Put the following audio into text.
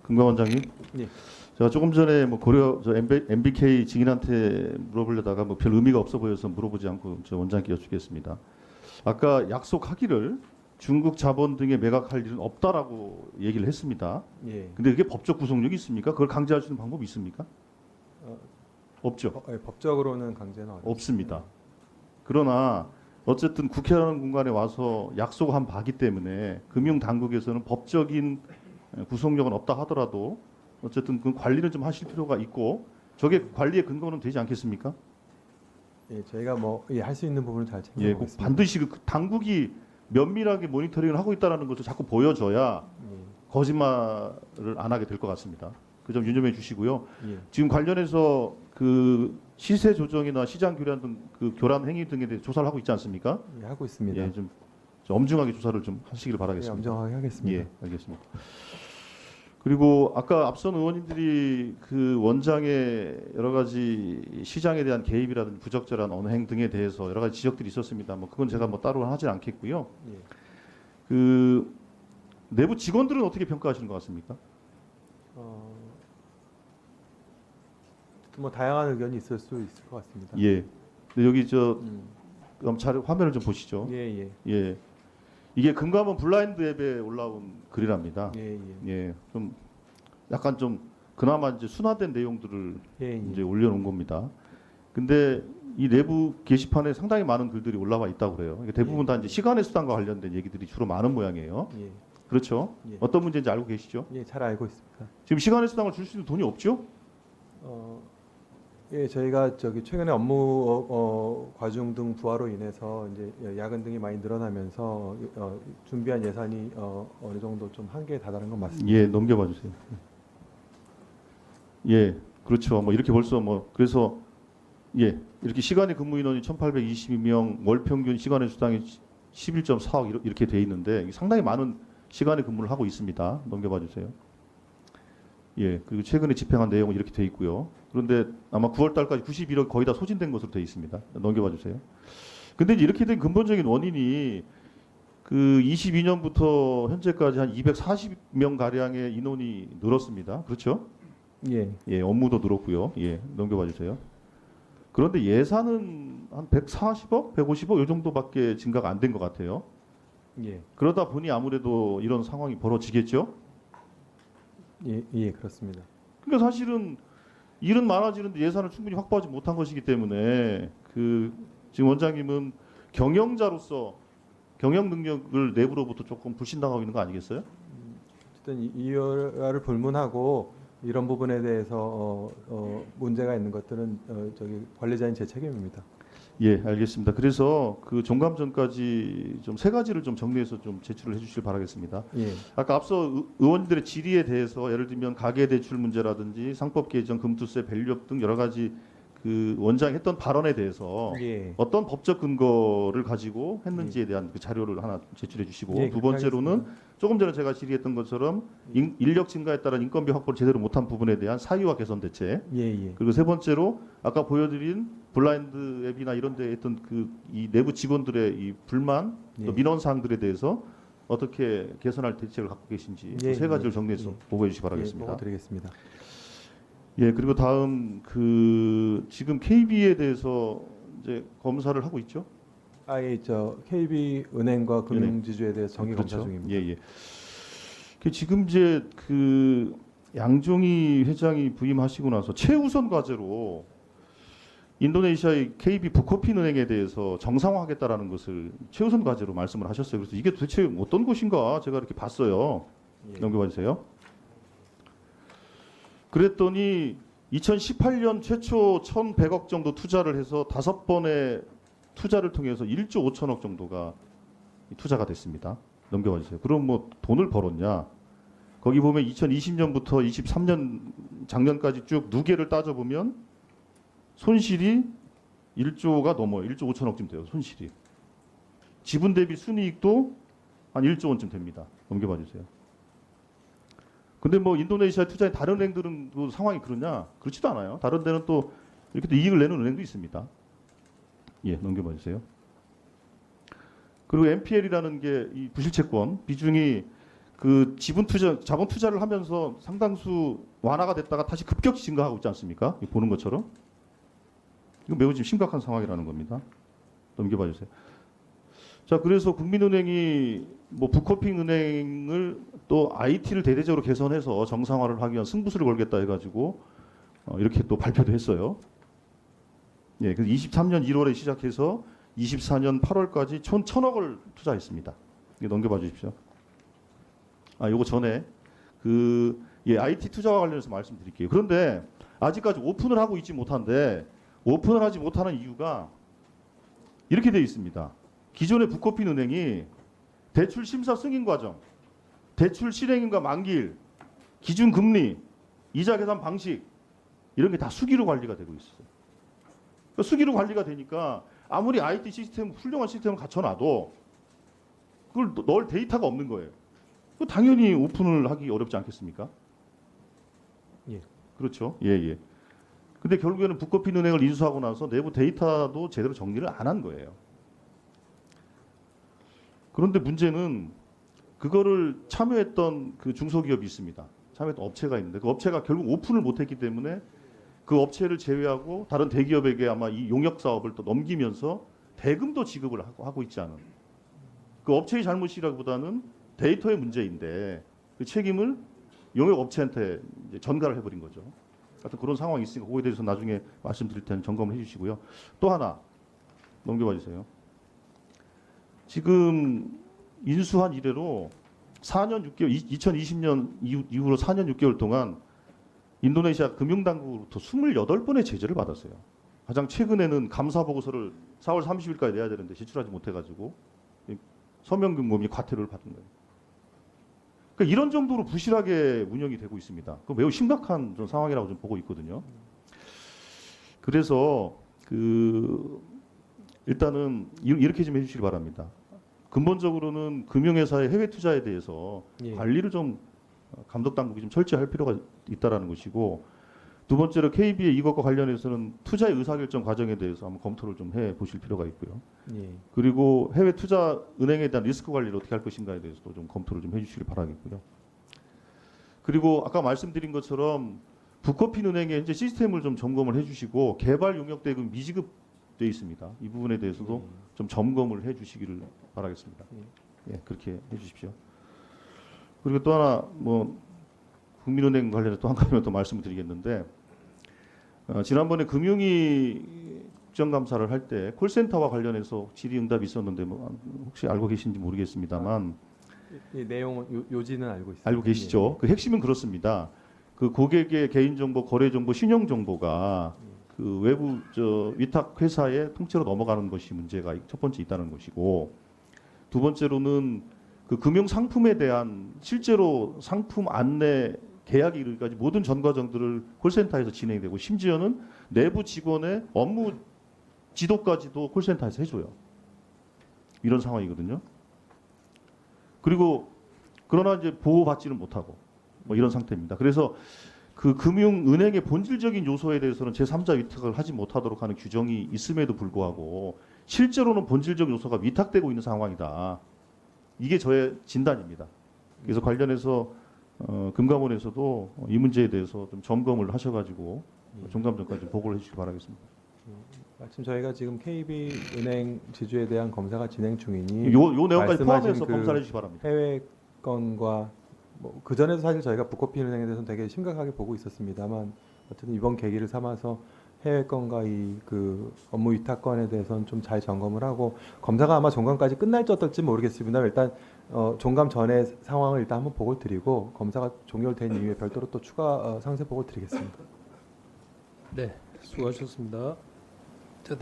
금강 원장님. 예. 제가 조금 전에 뭐 MBK 증인한테 물어보려다가 뭐 별 의미가 없어 보여서 물어보지 않고 저 원장님께 여쭙겠습니다. 아까 약속하기를 중국 자본 등에 매각할 일은 없다라고 얘기를 했습니다. 예. 근데 그게 법적 구속력이 있습니까? 그걸 강제할 수 있는 방법이 있습니까? 없죠. 법적으로는 강제는 없습니다. 그러나 어쨌든 국회라는 공간에 와서 약속한 바기 때문에 금융 당국에서는 법적인 구속력은 없다 하더라도 어쨌든 그 관리는 좀 하실 필요가 있고 저게 관리의 근거는 되지 않겠습니까? 예, 저희가 뭐 할 수 있는 부분을 잘 예, 꼭 챙겨보겠습니다. 반드시 그 당국이 면밀하게 모니터링을 하고 있다는 것을 자꾸 보여줘야 거짓말을 안 하게 될 것 같습니다. 그 점 유념해 주시고요. 예. 지금 관련해서 그 시세 조정이나 시장 교란 등 그 교란 행위 등에 대해 조사를 하고 있지 않습니까? 예, 하고 있습니다. 예, 좀 엄중하게 조사를 좀 하시길 예, 바라겠습니다. 엄정하게 하겠습니다. 예, 알겠습니다. 그리고 아까 앞선 의원님들이 그 원장의 여러 가지 시장에 대한 개입이라든지 부적절한 언행 등에 대해서 여러 가지 지적들이 있었습니다. 뭐 그건 제가 뭐 따로 하진 않겠고요. 예. 그 내부 직원들은 어떻게 평가하시는 것 같습니까? 뭐 다양한 의견이 있을 수 있을 것 같습니다. 예. 근데 여기 저 음. 그럼 화면을 좀 보시죠. 예, 예. 예. 이게 금감원 블라인드 앱에 올라온 글이랍니다. 예, 예. 예. 좀 약간 좀 그나마 이제 순화된 내용들을 예, 예. 이제 올려놓은 겁니다. 근데 이 내부 게시판에 상당히 많은 글들이 올라와 있다고 그래요. 이게 대부분 다 이제 시간의 수단과 관련된 얘기들이 주로 많은 모양이에요. 예. 그렇죠? 예. 어떤 문제인지 알고 계시죠? 예, 잘 알고 있습니다. 지금 시간의 수당을 줄 수 있는 돈이 없죠? 예, 저희가 최근에 업무 과중 등 부하로 인해서 이제 야근 등이 많이 늘어나면서 준비한 예산이 어느 정도 좀 한계에 다다른 건 맞습니다. 예, 넘겨봐 주세요. 예, 그렇죠. 뭐 이렇게 벌써 뭐 그래서 예, 이렇게 시간의 근무 인원이 1,822명, 월 평균 시간의 수당이 11.4억 이렇게 돼 있는데 상당히 많은 시간의 근무를 하고 있습니다. 넘겨봐 주세요. 예, 그리고 최근에 집행한 내용은 이렇게 돼 있고요. 그런데 아마 9월 달까지 91억 거의 다 소진된 것으로 돼 있습니다. 넘겨봐 주세요. 근데 이제 이렇게 된 근본적인 원인이 그 22년부터 현재까지 한 240명 가량의 인원이 늘었습니다. 그렇죠? 예. 예, 업무도 늘었고요. 예, 넘겨봐 주세요. 그런데 예산은 한 140억, 150억 이 정도밖에 증가가 안 된 것 같아요. 예. 그러다 보니 아무래도 이런 상황이 벌어지겠죠. 예, 예, 그렇습니다. 그러니까 사실은 일은 많아지는데 예산을 충분히 확보하지 못한 것이기 때문에 그 지금 원장님은 경영자로서 경영 능력을 내부로부터 조금 불신당하고 있는 거 아니겠어요? 어쨌든 이를 불문하고 이런 부분에 대해서 문제가 있는 것들은 관리자인 제 책임입니다. 예, 알겠습니다. 그래서 그 종감 전까지 좀 세 가지를 좀 정리해서 좀 제출을 해주시길 바라겠습니다. 예. 아까 앞서 의원들의 질의에 대해서 예를 들면 가계대출 문제라든지 상법 개정, 금투세, 밸류업 등 여러 가지 그 원장이 했던 발언에 대해서 예. 어떤 법적 근거를 가지고 했는지에 대한 그 자료를 하나 제출해 주시고 예, 두 번째로는 조금 전에 제가 질의했던 것처럼 인력 증가에 따른 인건비 확보를 제대로 못한 부분에 대한 사유와 개선 대책 예, 예. 그리고 세 번째로 아까 보여드린 블라인드 앱이나 이런 데 했던 그 이 내부 직원들의 이 불만 또 예. 민원 사항들에 대해서 어떻게 개선할 대책을 갖고 계신지 예, 세 가지를 예. 정리해서 예. 보고해 주시기 예, 바라겠습니다. 보고드리겠습니다. 예, 그리고 다음 그 지금 KB에 대해서 이제 검사를 하고 있죠. 예, KB 은행과 금융지주에 대해서 정기 그렇죠. 검사 중입니다. 예, 예. 그 지금 이제 그 양종희 회장이 부임하시고 나서 최우선 과제로 인도네시아의 KB 부코핀 은행에 대해서 정상화하겠다라는 것을 최우선 과제로 말씀을 하셨어요. 그래서 이게 도대체 어떤 곳인가 제가 이렇게 봤어요. 예. 넘겨봐 주세요. 그랬더니 2018년 최초 1,100억 정도 투자를 해서 5번의 투자를 통해서 1조 5천억 정도가 투자가 됐습니다. 넘겨봐 주세요. 그럼 뭐 돈을 벌었냐? 거기 보면 2020년부터 23년 작년까지 쭉 누계를 따져보면 손실이 1조가 넘어요. 1조 5천억쯤 돼요. 손실이. 지분 대비 순이익도 한 1조 원쯤 됩니다. 넘겨봐 주세요. 근데 뭐 인도네시아 투자인 다른 은행들은 그 상황이 그러냐? 그렇지도 않아요. 다른 데는 또 이렇게 또 이익을 내는 은행도 있습니다. 예, 넘겨봐 주세요. 그리고 NPL이라는 게 이 부실채권 비중이 그 자본 투자를 하면서 상당수 완화가 됐다가 다시 급격히 증가하고 있지 않습니까? 이거 보는 것처럼. 이거 매우 지금 심각한 상황이라는 겁니다. 넘겨봐 주세요. 자, 그래서 국민은행이 뭐 북커핑 은행을 또 IT를 대대적으로 개선해서 정상화를 하기 위한 승부수를 걸겠다 해가지고 이렇게 또 발표도 했어요. 예, 그래서 23년 1월에 시작해서 24년 8월까지 총 1,000억을 투자했습니다. 이거 넘겨봐 주십시오. 아, 요거 전에 IT 투자와 관련해서 말씀드릴게요. 그런데 아직까지 오픈을 하고 있지 못한데 오픈을 하지 못하는 이유가 이렇게 되어 있습니다. 기존의 북커핀 은행이 대출 심사 승인 과정, 대출 실행인과 만기일, 기준 금리, 이자 계산 방식 이런 게 다 수기로 관리가 되고 있어요. 그러니까 수기로 관리가 되니까 아무리 IT 시스템 훌륭한 시스템을 갖춰놔도 그걸 넣을 데이터가 없는 거예요. 그 당연히 오픈을 하기 어렵지 않겠습니까? 예. 그렇죠. 예, 예. 근데 결국에는 북커핀 은행을 인수하고 나서 내부 데이터도 제대로 정리를 안 한 거예요. 그런데 문제는 그거를 참여했던 그 중소기업이 있습니다. 참여했던 업체가 있는데 그 업체가 결국 오픈을 못했기 때문에 그 업체를 제외하고 다른 대기업에게 아마 이 용역 사업을 또 넘기면서 대금도 지급을 하고 있지 않은 그 업체의 잘못이라기보다는 데이터의 문제인데 그 책임을 용역 업체한테 이제 전가를 해버린 거죠. 하여튼 그런 상황이 있으니까 그거에 대해서 나중에 말씀드릴 때는 점검을 해주시고요. 또 하나 넘겨봐 주세요. 지금 인수한 이래로 4년 6개월, 2020년 이후로 4년 6개월 동안 인도네시아 금융당국으로부터 28번의 제재를 받았어요. 가장 최근에는 감사 보고서를 4월 30일까지 내야 되는데 제출하지 못해가지고 서명금고이 과태료를 받은 거예요. 그러니까 이런 정도로 부실하게 운영이 되고 있습니다. 그 매우 심각한 좀 상황이라고 좀 보고 있거든요. 그래서 일단은 이렇게 좀 해주시기 바랍니다. 근본적으로는 금융회사의 해외 투자에 대해서 예. 관리를 좀 감독 당국이 좀 철저히 할 필요가 있다라는 것이고, 두 번째로 KB의 이것과 관련해서는 투자의 의사결정 과정에 대해서 한번 검토를 좀 해 보실 필요가 있고요. 예. 그리고 해외 투자 은행에 대한 리스크 관리를 어떻게 할 것인가에 대해서도 좀 검토를 좀 해주시길 바라겠고요. 그리고 아까 말씀드린 것처럼 북커핀 은행의 현재 시스템을 좀 점검을 해주시고 개발 용역 대금 미지급돼 있습니다. 이 부분에 대해서도 좀 점검을 해주시기를 바라겠습니다. 예, 그렇게 해주십시오. 그리고 또 하나 뭐 국민은행 관련해서 또 한 가지만 더 말씀을 드리겠는데, 지난번에 금융위 국정감사를 할 때 콜센터와 관련해서 질의응답이 있었는데 뭐 혹시 알고 계신지 모르겠습니다만 이 내용은 요지는 알고 있습니다. 알고 계시죠? 그 핵심은 그렇습니다. 그 고객의 개인정보, 거래정보, 신용정보가 그 외부 위탁 회사의 통째로 넘어가는 것이 문제가 첫 번째 있다는 것이고, 두 번째로는 그 금융 상품에 대한 실제로 상품 안내 계약이 이르기까지 모든 전 과정들을 콜센터에서 진행되고, 심지어는 내부 직원의 업무 지도까지도 콜센터에서 해줘요. 이런 상황이거든요. 그리고 그러나 이제 보호받지는 못하고 뭐 이런 상태입니다. 그래서 그 금융은행의 본질적인 요소에 대해서는 제3자 위탁을 하지 못하도록 하는 규정이 있음에도 불구하고 실제로는 본질적 요소가 위탁되고 있는 상황이다. 이게 저의 진단입니다. 그래서 관련해서 금감원에서도 이 문제에 대해서 좀 점검을 하셔가지고 종감 전까지 보고를 해주시기 바라겠습니다. 마침 저희가 지금 KB은행 지주에 대한 검사가 진행 중이니 요 내용까지 말씀하신 포함해서 그 검사를 해주시기 바랍니다. 해외 건과 뭐 그전에도 사실 저희가 북커핀 은행에 대해서는 되게 심각하게 보고 있었습니다만, 어쨌든 이번 계기를 삼아서 해외 건과 이 그 업무 위탁 건에 대해서는 좀 잘 점검을 하고, 검사가 아마 종감까지 끝날지 어떨지 모르겠습니다. 일단 종감 전에 상황을 일단 한번 보고 드리고, 검사가 종결된 이후에 별도로 또 추가 상세 보고 드리겠습니다. 네, 수고하셨습니다.